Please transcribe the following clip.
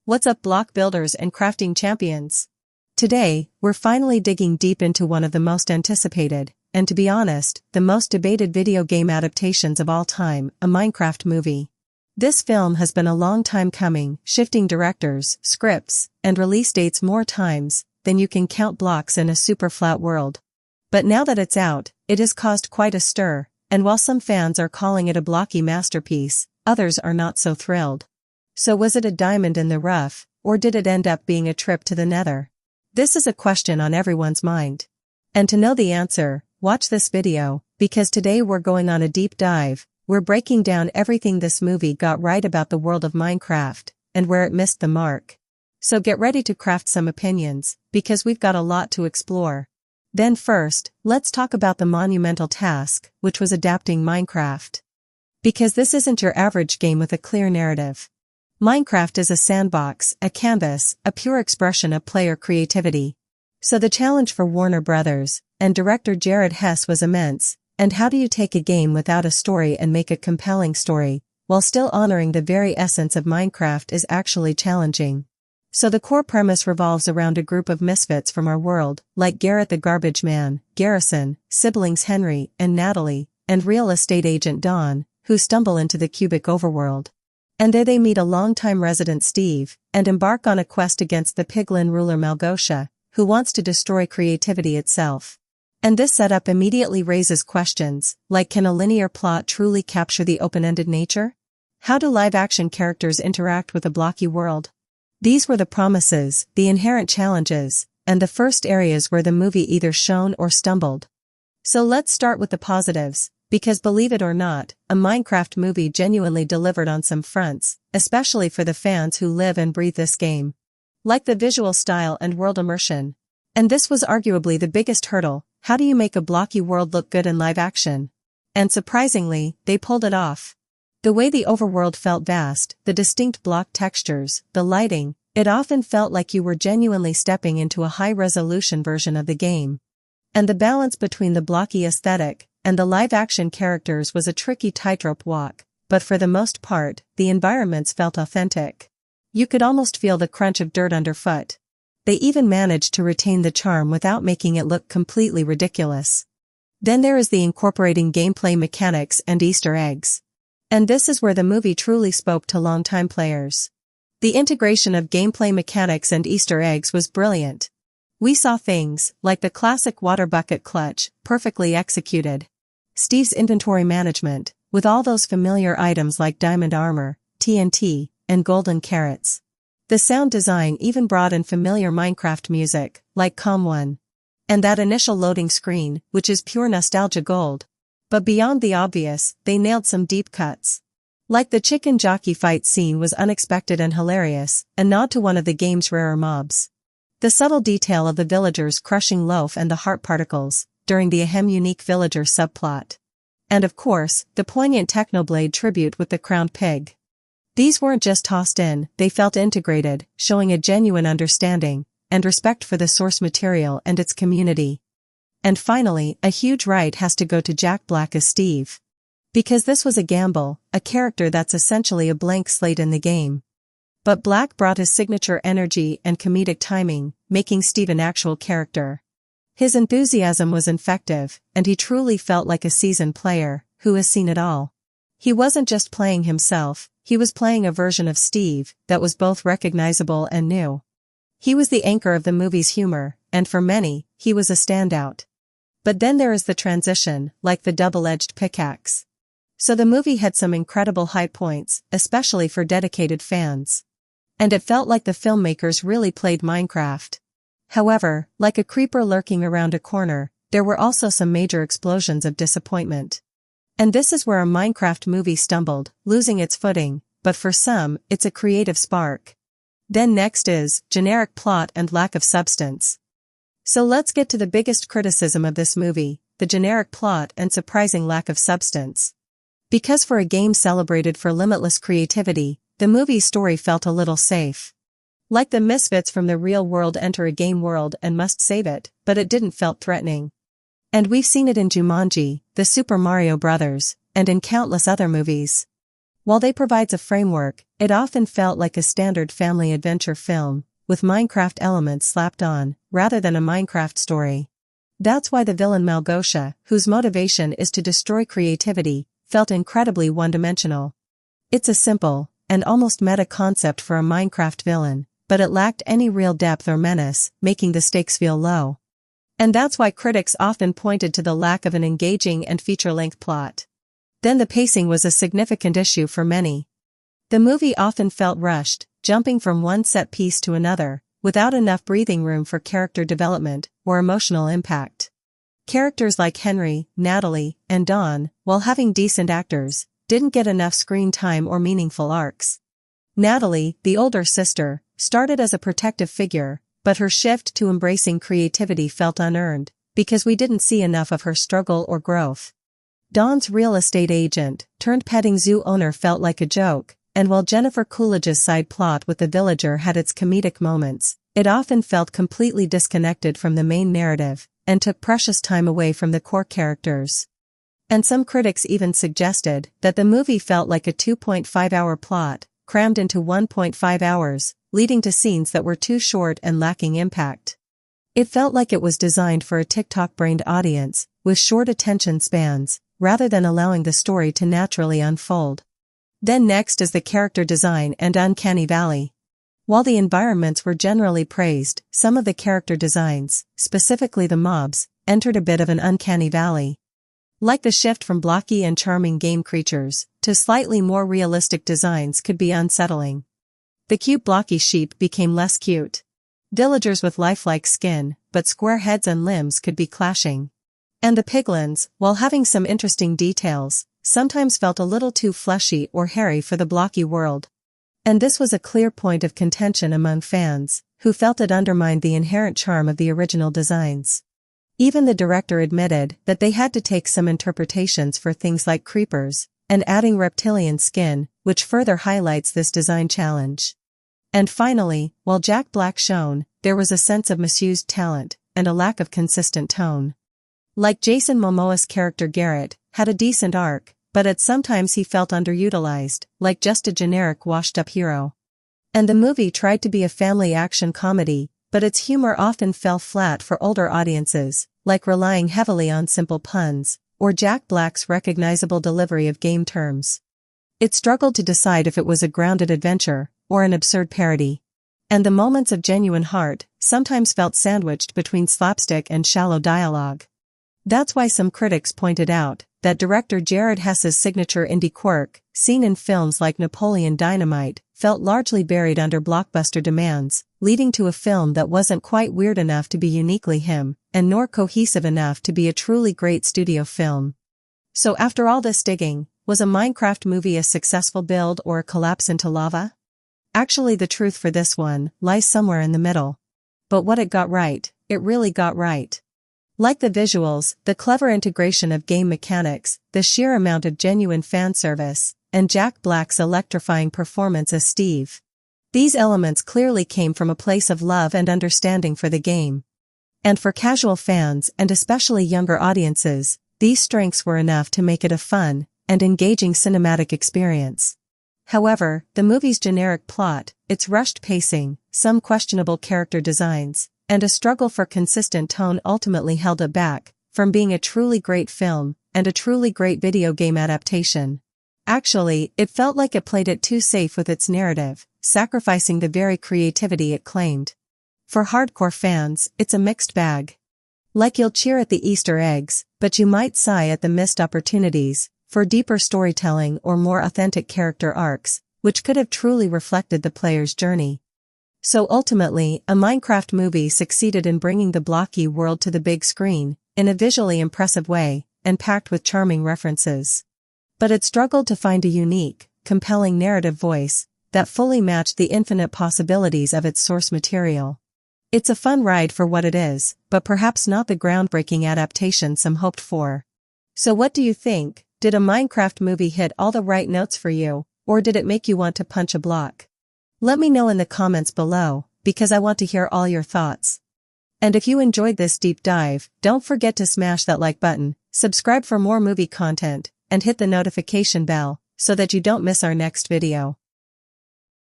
What's up, block builders and crafting champions? Today, we're finally digging deep into one of the most anticipated, and to be honest, the most debated video game adaptations of all time, a Minecraft movie. This film has been a long time coming, shifting directors, scripts, and release dates more times than you can count blocks in a super flat world. But now that it's out, it has caused quite a stir, and while some fans are calling it a blocky masterpiece, others are not so thrilled. So was it a diamond in the rough, or did it end up being a trip to the Nether? This is a question on everyone's mind. And to know the answer, watch this video, because today we're going on a deep dive. We're breaking down everything this movie got right about the world of Minecraft, and where it missed the mark. So get ready to craft some opinions, because we've got a lot to explore. Then first, let's talk about the monumental task, which was adapting Minecraft. Because this isn't your average game with a clear narrative. Minecraft is a sandbox, a canvas, a pure expression of player creativity. So the challenge for Warner Brothers and director Jared Hess was immense. And how do you take a game without a story and make a compelling story, while still honoring the very essence of Minecraft is actually challenging. So the core premise revolves around a group of misfits from our world, like Garrett the Garbage Man, Garrison, siblings Henry and Natalie, and real estate agent Dawn, who stumble into the cubic overworld. And there they meet a longtime resident Steve, and embark on a quest against the piglin ruler Malgosia, who wants to destroy creativity itself. And this setup immediately raises questions, like can a linear plot truly capture the open-ended nature? How do live-action characters interact with a blocky world? These were the promises, the inherent challenges, and the first areas where the movie either shone or stumbled. So let's start with the positives, because believe it or not, a Minecraft movie genuinely delivered on some fronts, especially for the fans who live and breathe this game. Like the visual style and world immersion. And this was arguably the biggest hurdle. How do you make a blocky world look good in live action? And surprisingly, they pulled it off. The way the overworld felt vast, the distinct block textures, the lighting, it often felt like you were genuinely stepping into a high-resolution version of the game. And the balance between the blocky aesthetic and the live-action characters was a tricky tightrope walk, but for the most part, the environments felt authentic. You could almost feel the crunch of dirt underfoot. They even managed to retain the charm without making it look completely ridiculous. Then there is the incorporating gameplay mechanics and Easter eggs. And this is where the movie truly spoke to longtime players. The integration of gameplay mechanics and Easter eggs was brilliant. We saw things like the classic water bucket clutch, perfectly executed. Steve's inventory management, with all those familiar items like diamond armor, TNT, and golden carrots. The sound design even brought in familiar Minecraft music, like Calm 1. And that initial loading screen, which is pure nostalgia gold. But beyond the obvious, they nailed some deep cuts. Like the chicken jockey fight scene was unexpected and hilarious, a nod to one of the game's rarer mobs. The subtle detail of the villagers crushing loaf and the heart particles, during the Ahem unique villager subplot. And of course, the poignant Technoblade tribute with the crowned pig. These weren't just tossed in, they felt integrated, showing a genuine understanding and respect for the source material and its community. And finally, a huge right has to go to Jack Black as Steve. Because this was a gamble, a character that's essentially a blank slate in the game. But Black brought his signature energy and comedic timing, making Steve an actual character. His enthusiasm was infective, and he truly felt like a seasoned player, who has seen it all. He wasn't just playing himself, he was playing a version of Steve that was both recognizable and new. He was the anchor of the movie's humor, and for many, he was a standout. But then there is the transition, like the double-edged pickaxe. So the movie had some incredible high points, especially for dedicated fans. And it felt like the filmmakers really played Minecraft. However, like a creeper lurking around a corner, there were also some major explosions of disappointment. And this is where a Minecraft movie stumbled, losing its footing, but for some, it's a creative spark. Then next is generic plot and lack of substance. So let's get to the biggest criticism of this movie, the generic plot and surprising lack of substance. Because for a game celebrated for limitless creativity, the movie's story felt a little safe. Like the misfits from the real world enter a game world and must save it, but it didn't felt threatening. And we've seen it in Jumanji, the Super Mario Bros., and in countless other movies. While they provides a framework, it often felt like a standard family adventure film, with Minecraft elements slapped on, rather than a Minecraft story. That's why the villain Malgosha, whose motivation is to destroy creativity, felt incredibly one-dimensional. It's a simple, and almost meta concept for a Minecraft villain, but it lacked any real depth or menace, making the stakes feel low. And that's why critics often pointed to the lack of an engaging and feature-length plot. Then the pacing was a significant issue for many. The movie often felt rushed, jumping from one set piece to another, without enough breathing room for character development or emotional impact. Characters like Henry, Natalie, and Dawn, while having decent actors, didn't get enough screen time or meaningful arcs. Natalie, the older sister, started as a protective figure, but her shift to embracing creativity felt unearned, because we didn't see enough of her struggle or growth. Dawn's real estate agent, turned petting zoo owner felt like a joke, and while Jennifer Coolidge's side plot with the villager had its comedic moments, it often felt completely disconnected from the main narrative, and took precious time away from the core characters. And some critics even suggested that the movie felt like a 2.5-hour plot, crammed into 1.5 hours, leading to scenes that were too short and lacking impact. It felt like it was designed for a TikTok-brained audience, with short attention spans, rather than allowing the story to naturally unfold. Then next is the character design and uncanny valley. While the environments were generally praised, some of the character designs, specifically the mobs, entered a bit of an uncanny valley. Like the shift from blocky and charming game creatures to slightly more realistic designs could be unsettling. The cute blocky sheep became less cute. Villagers with lifelike skin, but square heads and limbs could be clashing. And the piglins, while having some interesting details, sometimes felt a little too fleshy or hairy for the blocky world. And this was a clear point of contention among fans, who felt it undermined the inherent charm of the original designs. Even the director admitted that they had to take some interpretations for things like creepers, and adding reptilian skin, which further highlights this design challenge. And finally, while Jack Black shone, there was a sense of misused talent, and a lack of consistent tone. Like Jason Momoa's character Garrett, had a decent arc, but at sometimes he felt underutilized, like just a generic washed-up hero. And the movie tried to be a family action comedy, but its humor often fell flat for older audiences, like relying heavily on simple puns, or Jack Black's recognizable delivery of game terms. It struggled to decide if it was a grounded adventure, or an absurd parody. And the moments of genuine heart sometimes felt sandwiched between slapstick and shallow dialogue. That's why some critics pointed out that director Jared Hess's signature indie quirk, seen in films like Napoleon Dynamite, felt largely buried under blockbuster demands, leading to a film that wasn't quite weird enough to be uniquely him, and nor cohesive enough to be a truly great studio film. So after all this digging, was a Minecraft movie a successful build or a collapse into lava? Actually, the truth for this one lies somewhere in the middle. But what it got right, it really got right. Like the visuals, the clever integration of game mechanics, the sheer amount of genuine fan service, and Jack Black's electrifying performance as Steve. These elements clearly came from a place of love and understanding for the game. And for casual fans, and especially younger audiences, these strengths were enough to make it a fun and engaging cinematic experience. However, the movie's generic plot, its rushed pacing, some questionable character designs, and a struggle for consistent tone ultimately held it back from being a truly great film and a truly great video game adaptation. Actually, it felt like it played it too safe with its narrative, sacrificing the very creativity it claimed. For hardcore fans, it's a mixed bag. Like you'll cheer at the Easter eggs, but you might sigh at the missed opportunities for deeper storytelling or more authentic character arcs, which could have truly reflected the player's journey. So ultimately, a Minecraft movie succeeded in bringing the blocky world to the big screen, in a visually impressive way, and packed with charming references. But it struggled to find a unique, compelling narrative voice that fully matched the infinite possibilities of its source material. It's a fun ride for what it is, but perhaps not the groundbreaking adaptation some hoped for. So what do you think? Did a Minecraft movie hit all the right notes for you, or did it make you want to punch a block? Let me know in the comments below, because I want to hear all your thoughts. And if you enjoyed this deep dive, don't forget to smash that like button, subscribe for more movie content, and hit the notification bell, so that you don't miss our next video.